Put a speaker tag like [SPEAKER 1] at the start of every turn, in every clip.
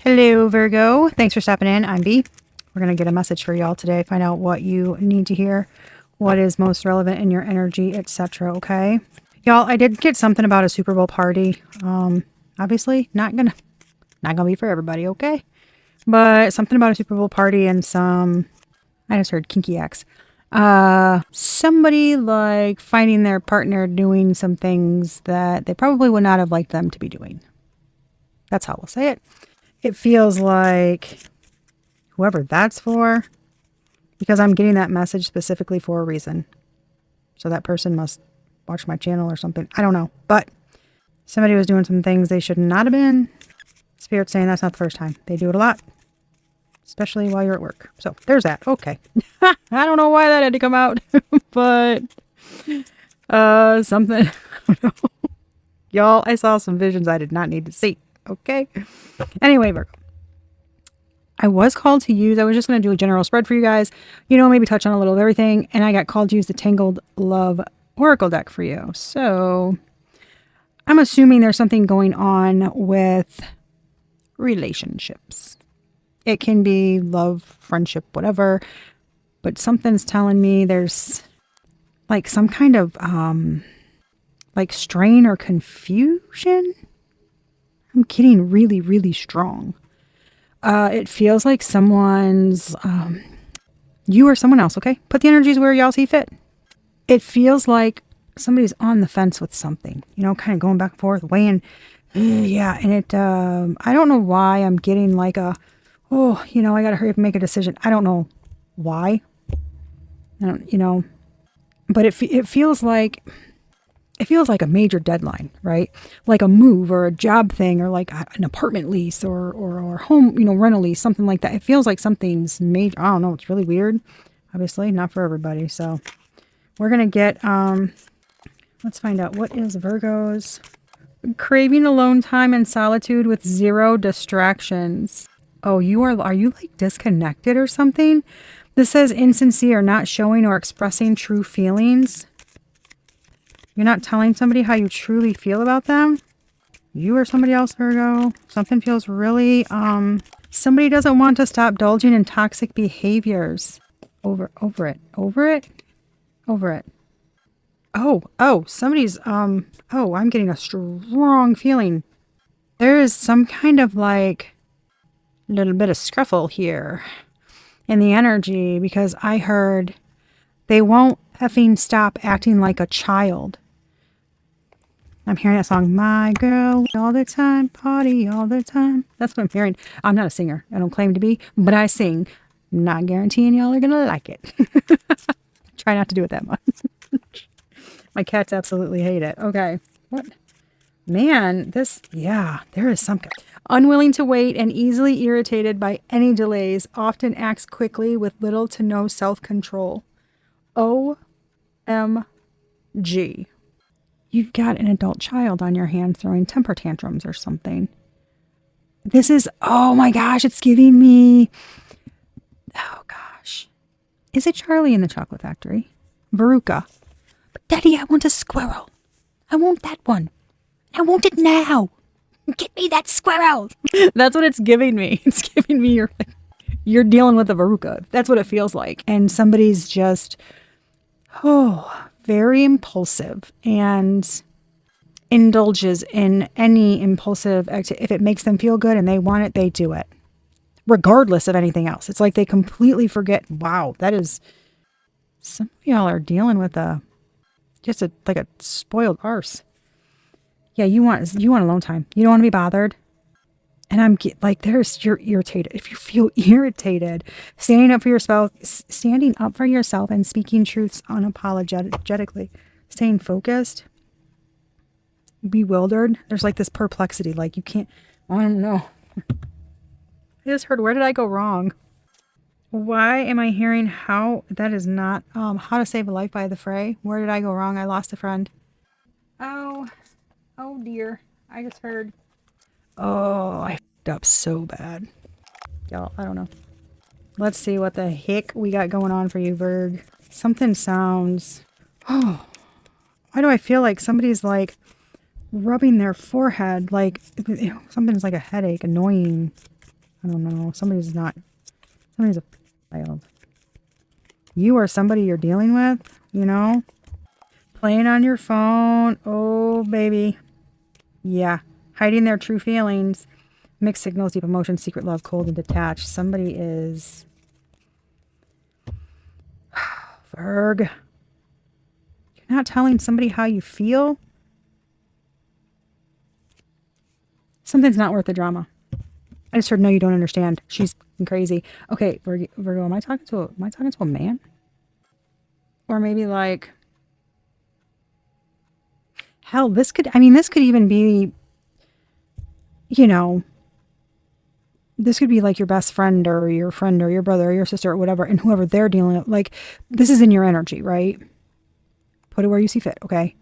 [SPEAKER 1] Hello, Virgo. Thanks for stopping in. I'm B. We're going to get a message for y'all today. Find out what you need to hear, what is most relevant in your energy, etc. Okay? Y'all, I did get something about a Super Bowl party. Obviously, not gonna be for everybody, okay? But something about a Super Bowl party and I just heard kinky acts. Somebody like finding their partner doing some things that they probably would not have liked them to be doing. That's how we'll say it. It feels like whoever that's for, because I'm getting that message specifically for a reason. So that person must watch my channel or something. I don't know. But somebody was doing some things they should not have been. Spirit's saying that's not the first time. They do it a lot, especially while you're at work. So there's that. Okay. I don't know why that had to come out, but something. I don't know. Y'all, I saw some visions I did not need to see. Okay. Anyway, Virgo. I was called to use, I was just going to do a general spread for you guys, maybe touch on a little of everything. And I got called to use the Tangled Love Oracle deck for you. So I'm assuming there's something going on with relationships. It can be love, friendship, whatever. But something's telling me there's like some kind of like strain or confusion. I'm getting really, really strong. It feels like someone's, you or someone else, okay? Put the energies where y'all see fit. It feels like somebody's on the fence with something, kind of going back and forth, weighing. Yeah, and it, I don't know why I'm getting like I got to hurry up and make a decision. I don't know why. I don't, but it feels like... It feels like a major deadline, right? Like a move or a job thing or like an apartment lease or home, rental lease, something like that. It feels like something's major. I don't know. It's really weird. Obviously, not for everybody. So we're going to get, let's find out what is Virgo's craving alone time and solitude with zero distractions. Oh, are you like disconnected or something? This says insincere, not showing or expressing true feelings. You're not telling somebody how you truly feel about them. You or somebody else, Virgo. Something feels really, somebody doesn't want to stop indulging in toxic behaviors. Over it. Oh, somebody's, I'm getting a strong feeling. There is some kind of like little bit of scruffle here in the energy because I heard they won't effing stop acting like a child. I'm hearing that song, My Girl, all the time, party all the time. That's what I'm hearing. I'm not a singer. I don't claim to be, but I sing. Not guaranteeing y'all are going to like it. Try not to do it that much. My cats absolutely hate it. Okay. What? Man, there is some... Unwilling to wait and easily irritated by any delays, often acts quickly with little to no self-control. OMG. You've got an adult child on your hand throwing temper tantrums or something. This is, oh my gosh, it's giving me, oh gosh. Is it Charlie in the Chocolate Factory? Veruca. But Daddy, I want a squirrel. I want that one. I want it now. Get me that squirrel. That's what it's giving me. It's giving me you're dealing with a Veruca. That's what it feels like. And somebody's just, very impulsive and indulges in any impulsive activity. If it makes them feel good and they want it, they do it. Regardless of anything else. It's like they completely forget, wow, that is, some of y'all are dealing with just a spoiled arse. Yeah, you want alone time. You don't want to be bothered. And you're irritated. If you feel irritated, standing up for yourself and speaking truths unapologetically, staying focused, bewildered. There's like this perplexity, like you can't, I don't know. I just heard, where did I go wrong? Why am I hearing that is not, How to Save a Life by the Fray? Where did I go wrong? I lost a friend. Oh dear. I just heard. Oh, I f***ed up so bad. Y'all, I don't know. Let's see what the heck we got going on for you, Virg. Something sounds... Oh, why do I feel like somebody's like rubbing their forehead? Like something's like a headache, annoying. I don't know. Somebody's a child. You or somebody you're dealing with, you know? Playing on your phone. Oh, baby. Yeah. Hiding their true feelings. Mixed signals, deep emotions, secret love, cold and detached. Somebody is... Virg. You're not telling somebody how you feel? Something's not worth the drama. I just heard, no, you don't understand. She's crazy. Okay, Virgo, am I talking to a man? Or maybe like... Hell, this could even be, you know, this could be like your best friend or your brother or your sister or whatever, and whoever they're dealing with. Like, this is in your energy, right? Put it where you see fit, okay?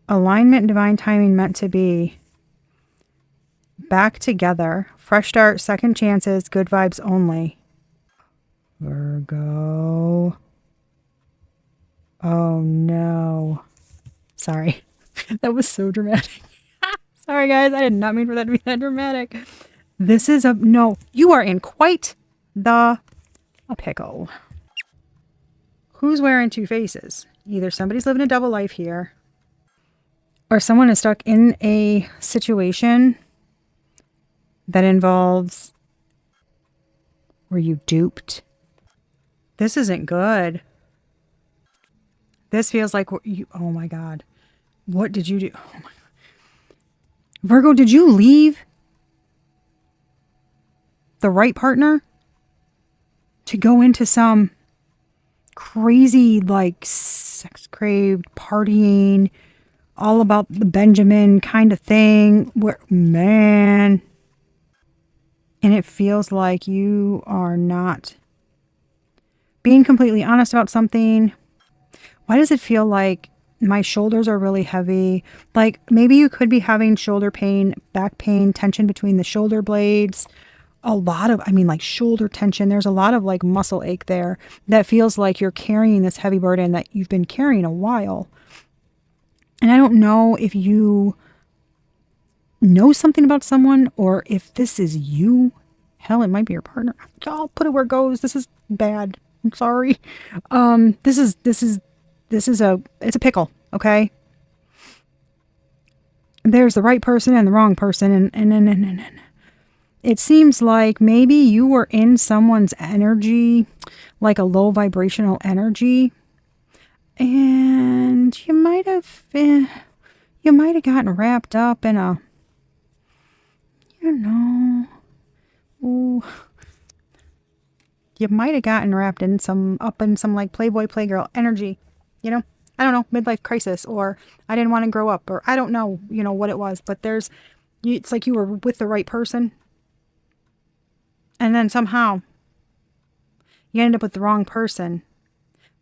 [SPEAKER 1] Alignment, divine timing, meant to be. Back together. Fresh start, second chances, good vibes only. Virgo. Oh, no. Sorry. That was so dramatic. Sorry, guys. I did not mean for that to be that dramatic. This is no, you are in quite a pickle. Who's wearing two faces? Either somebody's living a double life here, or someone is stuck in a situation that involves, were you duped? This isn't good. This feels like you, oh my God. What did you do? Oh my God. Virgo, did you leave the right partner to go into some crazy, like, sex craved, partying, all about the Benjamin kind of thing? Where, man. And it feels like you are not being completely honest about something. Why does it feel like my shoulders are really heavy? Like maybe you could be having shoulder pain, back pain, tension between the shoulder blades. A lot of, like shoulder tension. There's a lot of like muscle ache there that feels like you're carrying this heavy burden that you've been carrying a while. And I don't know if you know something about someone or if this is you. Hell, it might be your partner. I'll put it where it goes. This is bad. I'm sorry. It's a pickle, okay? There's the right person and the wrong person, and it seems like maybe you were in someone's energy, like a low vibrational energy, and you might have gotten wrapped up in a, ooh, you might have gotten wrapped in some like Playboy Playgirl energy, I don't know, midlife crisis, or I didn't want to grow up, or I don't know, what it was, but it's like you were with the right person. And then somehow you ended up with the wrong person,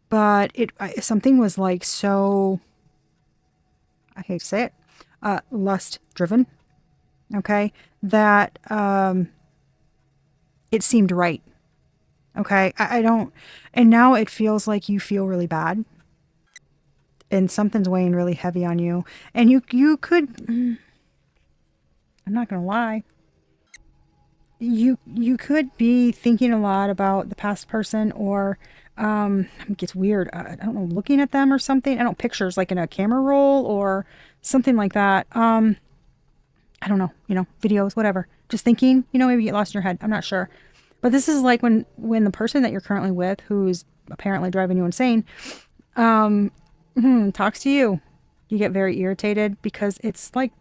[SPEAKER 1] but something was like so, I hate to say it, lust driven. Okay. That, it seemed right. Okay. I don't, and now it feels like you feel really bad and something's weighing really heavy on you. And you could, I'm not going to lie. You could be thinking a lot about the past person, or it gets weird. I don't know, looking at them or something. I don't know, pictures like in a camera roll or something like that. I don't know, videos, whatever. Just thinking, maybe you get lost in your head. I'm not sure. But this is like when the person that you're currently with, who's apparently driving you insane, talks to you, you get very irritated because it's like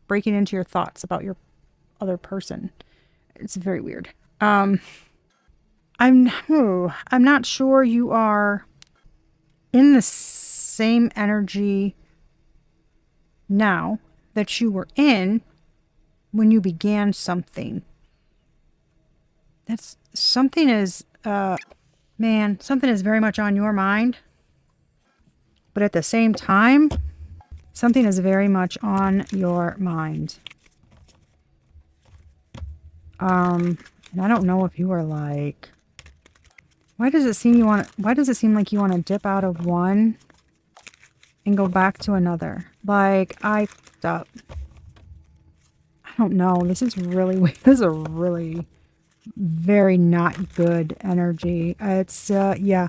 [SPEAKER 1] breaking into your thoughts about your other person. It's very weird. I'm not sure you are in the same energy now that you were in when you began something. Something is very much on your mind. But at the same time, something is very much on your mind. And I don't know if you are like, why does it seem like you want to dip out of one and go back to another? Like, I fucked up. I don't know. This is really, this is a really very not good energy. It's, yeah.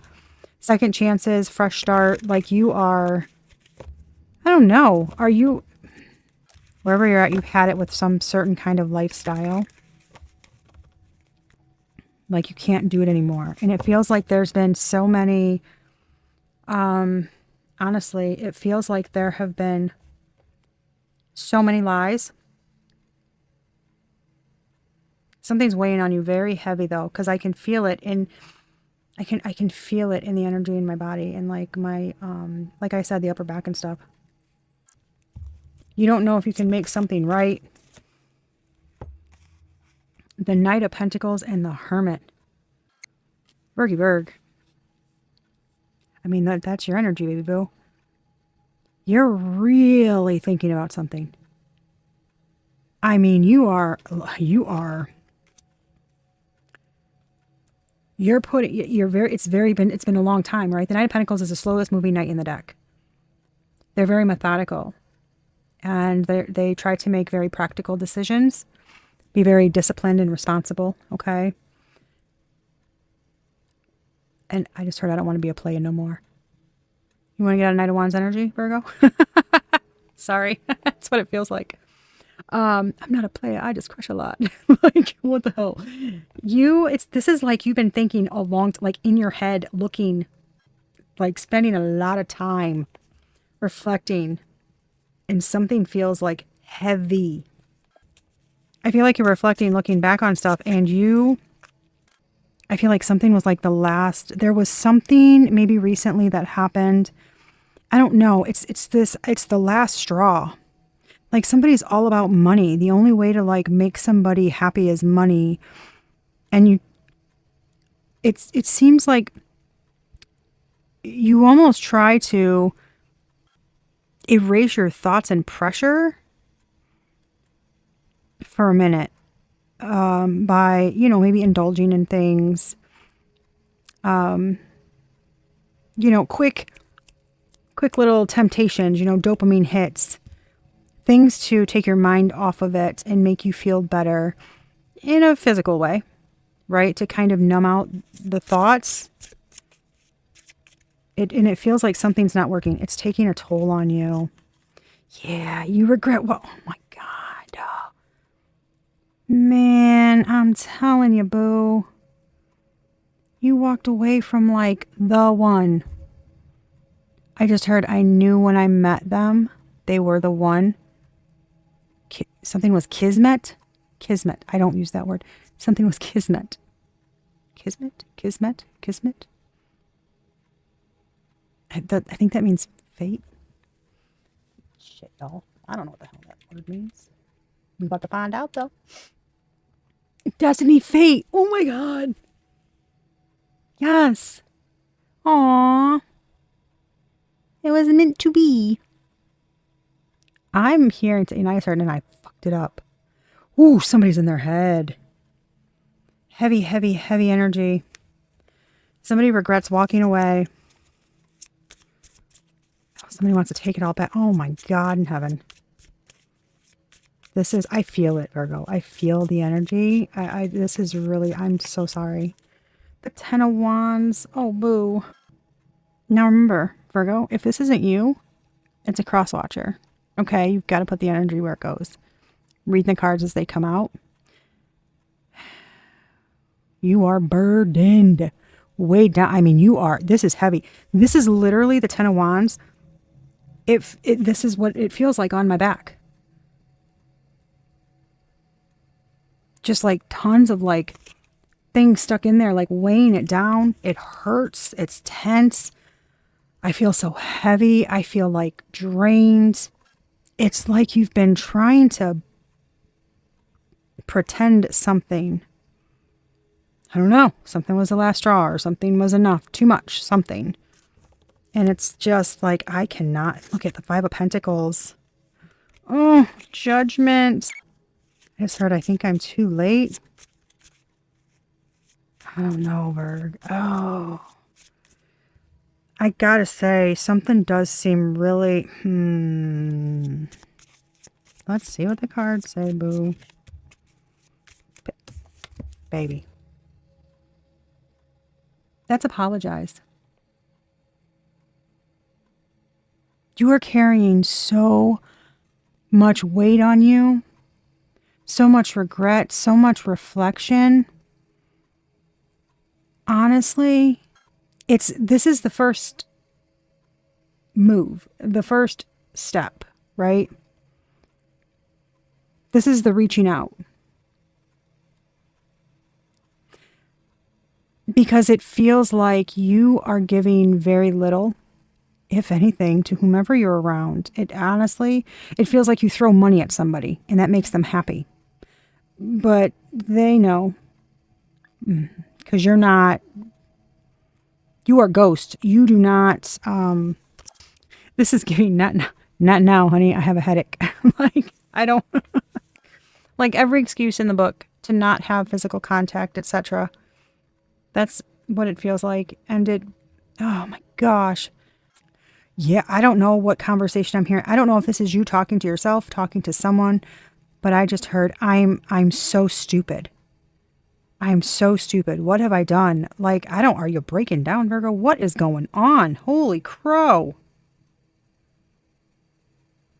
[SPEAKER 1] Second chances, fresh start. Like you are, I don't know. Are you, wherever you're at, you've had it with some certain kind of lifestyle. Like you can't do it anymore. And it feels like there's been so many, honestly, it feels like there have been so many lies. Something's weighing on you very heavy though, because I can feel it in, I can feel it in the energy in my body and like my, like I said, the upper back and stuff. You don't know if you can make something right. The Knight of Pentacles and the Hermit. Virgy Virg. I mean, that's your energy, baby boo. You're really thinking about something. I mean, you're it's been a long time, right? The Knight of Pentacles is the slowest moving knight in the deck. They're very methodical. And they try to make very practical decisions. Be very disciplined and responsible, okay? And I just heard I don't want to be a playa no more. You want to get out of Knight of Wands energy, Virgo? Sorry. That's what it feels like. I'm not a playa. I just crush a lot. Like, what the hell? This is like you've been thinking a long, like in your head, looking, like spending a lot of time reflecting, and something feels like heavy. I feel like you're reflecting, looking back on stuff, and I feel like something was like there was something maybe recently that happened. I don't know. It's the last straw. Like somebody's all about money. The only way to like make somebody happy is money. And it seems like you almost try to erase your thoughts and pressure for a minute. By, maybe indulging in things, quick little temptations, dopamine hits, things to take your mind off of it and make you feel better in a physical way, right? To kind of numb out the thoughts. And it feels like something's not working. It's taking a toll on you. Yeah, you regret what? Oh my God. Man, I'm telling you, boo. You walked away from like the one. I just heard I knew when I met them, they were the one. Something was kismet? Kismet. I don't use that word. Something was kismet. Kismet? Kismet? Kismet? I think that means fate. Shit, y'all. I don't know what the hell that word means. We about to find out, though. Destiny, fate. Oh my God. Yes. Aww. It was meant to be. I'm hearing, and I started and I fucked it up. Ooh, somebody's in their head. Heavy, heavy, heavy energy. Somebody regrets walking away. Somebody wants to take it all back. Oh my God in heaven. I feel it, Virgo. I feel the energy. This is really, I'm so sorry. The Ten of Wands. Oh, boo. Now remember, Virgo, if this isn't you, it's a cross watcher. Okay, you've got to put the energy where it goes. Read the cards as they come out. You are burdened. Way down. I mean, this is heavy. This is literally the Ten of Wands. This is what it feels like on my back. Just like tons of like things stuck in there, like weighing it down. It hurts. It's tense. I feel so heavy. I feel like drained. It's like you've been trying to pretend something. I don't know. Something was the last straw or something was enough. Too much. Something. And it's just like, I cannot. Look at the Five of Pentacles. Oh, Judgment. I just heard I think I'm too late. I don't know, Virg. Oh. I gotta say, something does seem really, Let's see what the cards say, boo. Baby. That's apologize. You are carrying so much weight on you, so much regret, so much reflection. Honestly, this is the first move, the first step, right? This is the reaching out. Because it feels like you are giving very little, if anything, to whomever you're around. It feels like you throw money at somebody and that makes them happy. But they know, because you are ghost. You do not, this is giving not now, honey. I have a headache. Like, I don't, like every excuse in the book to not have physical contact, etc. That's what it feels like. And oh my gosh. Yeah, I don't know what conversation I'm hearing. I don't know if this is you talking to yourself, talking to someone, but I just heard, I'm so stupid. I'm so stupid. What have I done? Like, are you breaking down, Virgo? What is going on? Holy crow.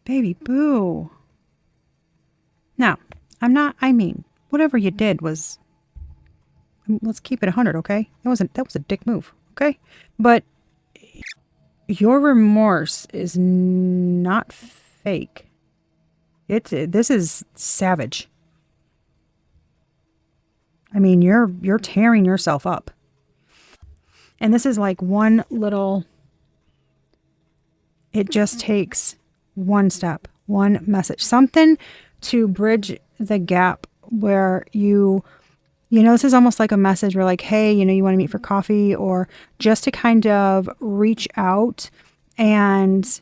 [SPEAKER 1] Baby boo. Now, whatever you did was, let's keep it 100, okay? That was a dick move, okay? But your remorse is not fake. This is savage. I mean, you're tearing yourself up. And this is like one little, it just takes one step, one message, something to bridge the gap where this is almost like a message where like, hey, you want to meet for coffee, or just to kind of reach out and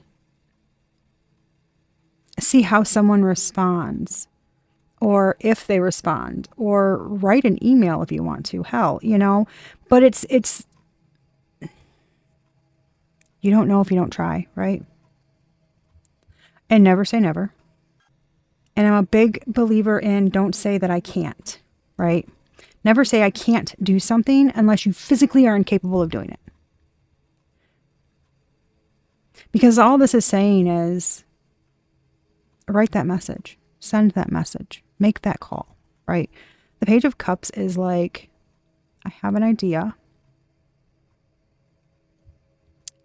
[SPEAKER 1] see how someone responds, or if they respond, or write an email if you want to, hell, but it's, you don't know if you don't try, right? And never say never. And I'm a big believer in don't say that I can't, right? Never say I can't do something unless you physically are incapable of doing it. Because all this is saying is write that message, send that message, make that call, right? The Page of Cups is like, I have an idea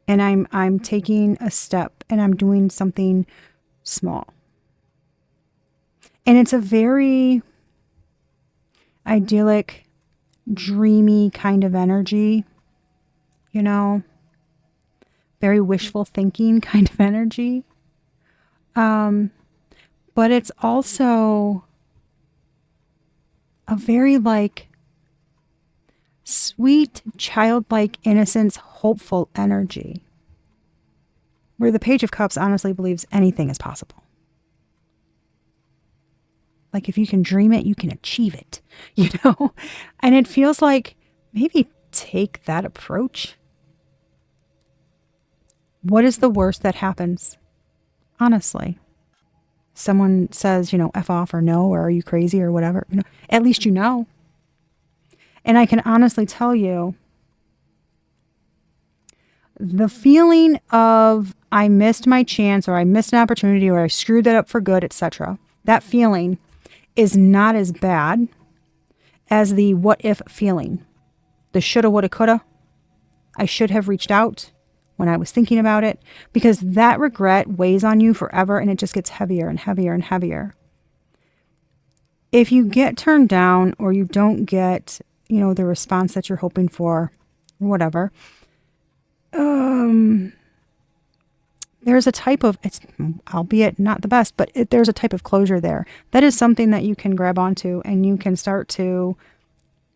[SPEAKER 1] and I'm taking a step and I'm doing something small. And it's a very idyllic, dreamy kind of energy, very wishful thinking kind of energy. But it's also a very like sweet, childlike innocence, hopeful energy, where the Page of Cups honestly believes anything is possible. Like if you can dream it, you can achieve it, And it feels like maybe take that approach. What is the worst that happens? Honestly. Someone says, F off or no, or are you crazy or whatever, at least you know. And I can honestly tell you, the feeling of I missed my chance, or I missed an opportunity, or I screwed that up for good, etc. That feeling is not as bad as the what if feeling. The shoulda, woulda, coulda. I should have reached out when I was thinking about it, because that regret weighs on you forever and it just gets heavier and heavier and heavier. If you get turned down or you don't get, the response that you're hoping for, or whatever, there's a type of, it's albeit not the best, but there's a type of closure there. That is something that you can grab onto and you can start to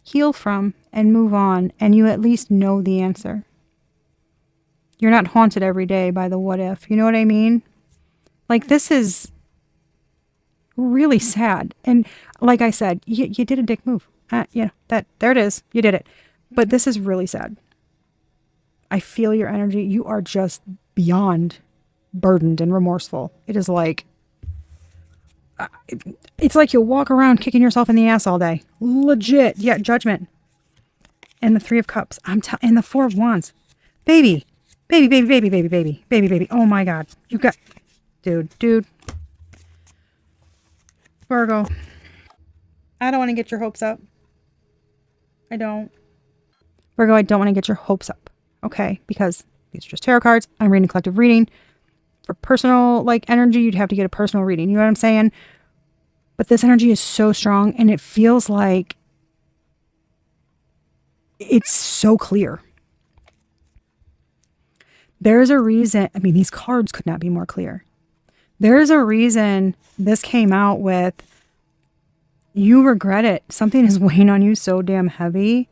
[SPEAKER 1] heal from and move on, and you at least know the answer. You're not haunted every day by the what if. You know what I mean? Like, this is really sad. And like I said, you did a dick move. There it is. You did it. But this is really sad. I feel your energy. You are just beyond burdened and remorseful. It is like, It's like you'll walk around kicking yourself in the ass all day. Legit. Yeah, judgment. And the Three of Cups. And the Four of Wands. Baby. Baby, baby, baby, baby, baby. Baby, baby. Oh my God. You got... Dude. Virgo. I don't want to get your hopes up. I don't. Virgo, I don't want to get your hopes up. Okay? Because these are just tarot cards. I'm reading a collective reading. For personal, like, energy, you'd have to get a personal reading. You know what I'm saying? But this energy is so strong, and it feels like it's so clear. There's a reason. I mean, these cards could not be more clear. There's a reason this came out with, you regret it. Something is weighing on you so damn heavy.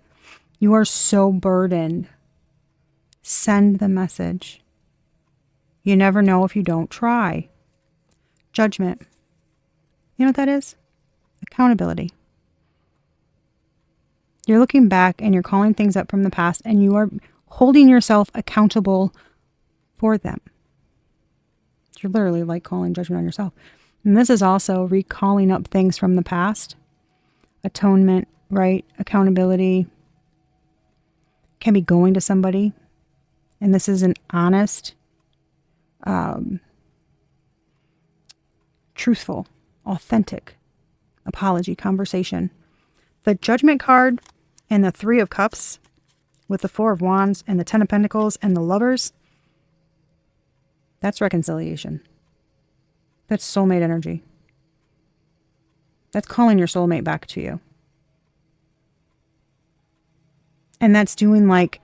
[SPEAKER 1] You are so burdened. Send the message. You never know if you don't try. Judgment. You know what that is? Accountability. You're looking back and you're calling things up from the past and you are holding yourself accountable for them. You're literally like calling judgment on yourself. And this is also recalling up things from the past. Atonement, right? Accountability. Can be going to somebody. And this is an honest, truthful, authentic apology conversation. The Judgment card and the Three of Cups with the Four of Wands and the Ten of Pentacles and the Lovers, that's reconciliation. That's soulmate energy. That's calling your soulmate back to you. And that's doing like,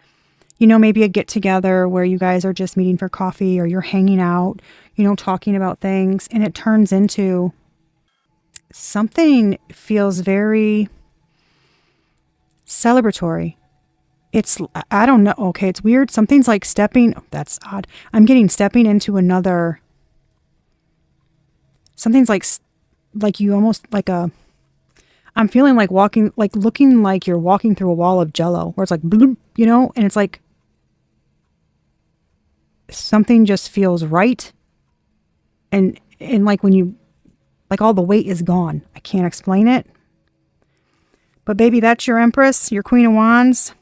[SPEAKER 1] you know, maybe a get together where you guys are just meeting for coffee or you're hanging out, you know, talking about things, and it turns into something feels very celebratory. It's, I don't know. Okay, it's weird. Something's like stepping, oh, that's odd. I'm getting stepping into another, something's like you almost like a, I'm feeling like walking, like looking like you're walking through a wall of jello where it's like, bloop, you know, and it's like something just feels right. And like when you, like all the weight is gone. I can't explain it. But baby, that's your Empress, your Queen of Wands.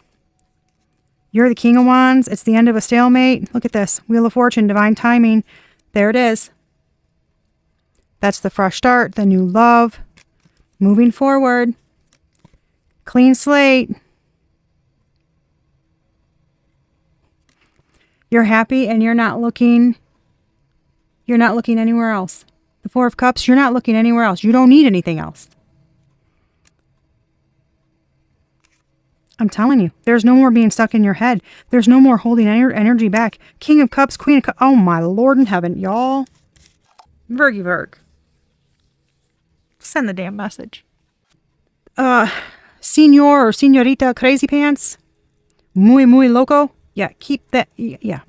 [SPEAKER 1] You're the King of Wands. It's the end of a stalemate. Look at this. Wheel of Fortune, divine timing. There it is. That's the fresh start, the new love. Moving forward. Clean slate. You're happy and you're not looking anywhere else. The Four of Cups, you're not looking anywhere else. You don't need anything else. I'm telling you, there's no more being stuck in your head. There's no more holding energy back. King of Cups, Queen of Cups. Oh my Lord in heaven, y'all. Virg. Send the damn message. Senor or Senorita Crazy Pants. Muy loco. Yeah, keep that. Yeah.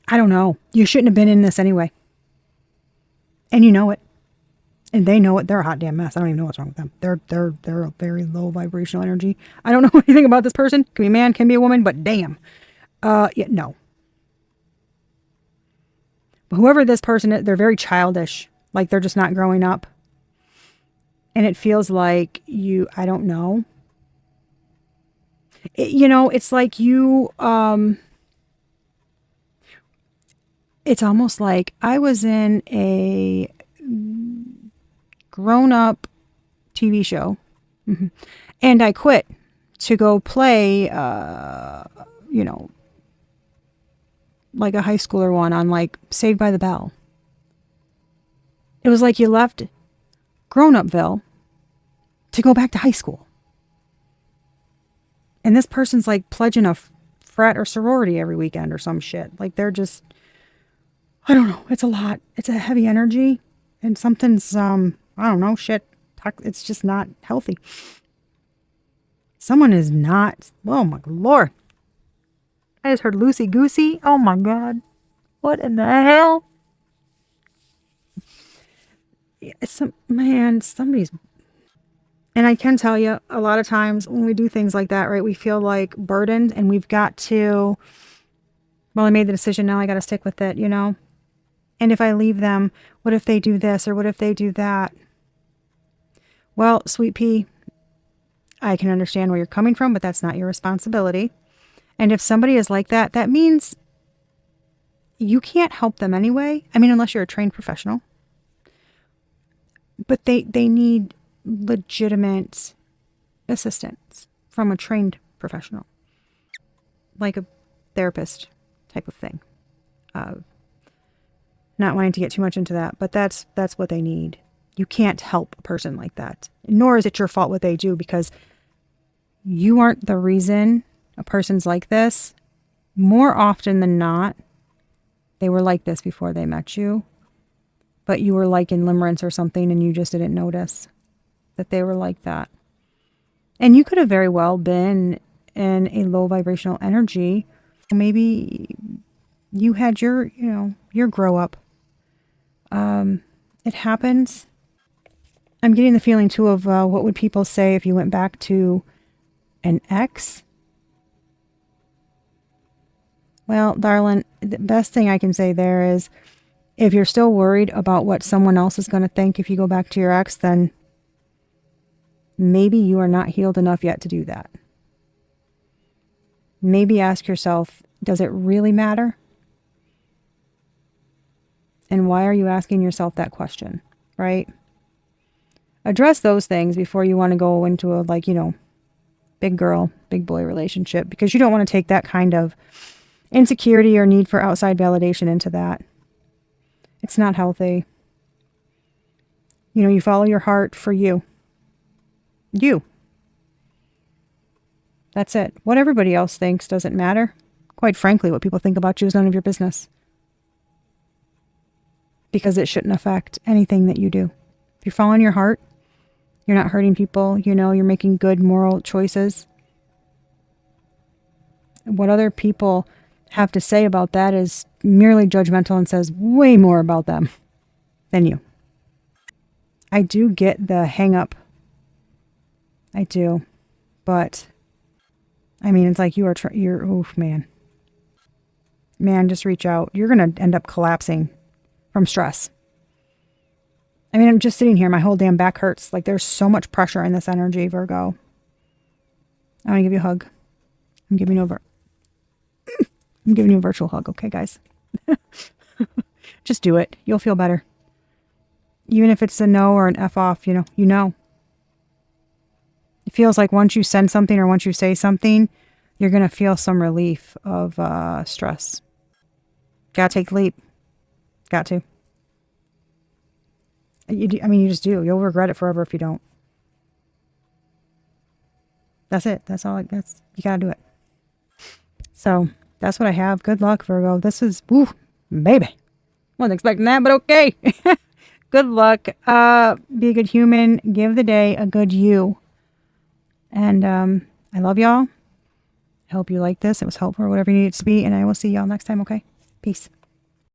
[SPEAKER 1] I don't know. You shouldn't have been in this anyway. And you know it. And they know it. They're a hot damn mess. I don't even know what's wrong with them. They're a very low vibrational energy. I don't know anything about this person. Can be a man, can be a woman, but damn. Yeah, no. But whoever this person is, they're very childish. Like they're just not growing up. And it feels like I don't know. It's like you, it's almost like I was in a grown-up TV show, and I quit to go play, like a high schooler one on like Saved by the Bell. It was like you left grown-upville to go back to high school. And this person's like pledging a frat or sorority every weekend or some shit. Like they're just, I don't know. It's a lot. It's a heavy energy. And something's, I don't know, shit. It's just not healthy. Someone is not, oh my Lord. I just heard loosey goosey. Oh my God. What in the hell? Somebody's. And I can tell you, a lot of times when we do things like that, right, we feel like burdened and we've got to, well, I made the decision, now I got to stick with it, And if I leave them, what if they do this or what if they do that? Well, sweet pea, I can understand where you're coming from, but that's not your responsibility. And if somebody is like that, that means you can't help them anyway. I mean, unless you're a trained professional. But they need legitimate assistance from a trained professional, like a therapist type of thing. Not wanting to get too much into that, but that's what they need. You can't help a person like that, nor is it your fault what they do, because you aren't the reason a person's like this. More often than not, they were like this before they met you, but you were like in limerence or something and you just didn't notice that they were like that. And you could have very well been in a low vibrational energy. Maybe you had your grow up. It happens. I'm getting the feeling too of what would people say if you went back to an ex? Well, darling, the best thing I can say there is if you're still worried about what someone else is going to think if you go back to your ex, then maybe you are not healed enough yet to do that. Maybe ask yourself, does it really matter? And why are you asking yourself that question, right? Address those things before you want to go into a, big girl, big boy relationship, because you don't want to take that kind of insecurity or need for outside validation into that. It's not healthy. You follow your heart for you. You. That's it. What everybody else thinks doesn't matter. Quite frankly, what people think about you is none of your business. Because it shouldn't affect anything that you do. If you're following your heart, you're not hurting people, you're making good moral choices. What other people have to say about that is merely judgmental and says way more about them than you. I do get the hang up. I do. But, I mean, it's like you're, oof, man. Man, just reach out. You're going to end up collapsing from stress. I mean, I'm just sitting here. My whole damn back hurts. Like, there's so much pressure in this energy, Virgo. I want to give you a hug. I'm giving you a virtual hug. Okay, guys? Just do it. You'll feel better. Even if it's a no or an F off, you know. It feels like once you send something or once you say something, you're going to feel some relief of stress. Gotta take the leap. Got to. You just do. You'll regret it forever if you don't. That's it. That's all. You gotta do it. So that's what I have. Good luck, Virgo. This is, woo, baby. Wasn't expecting that, but okay. Good luck. Be a good human. Give the day a good you. And I love y'all. I hope you like this. It was helpful or whatever you need it to be. And I will see y'all next time, okay? Peace.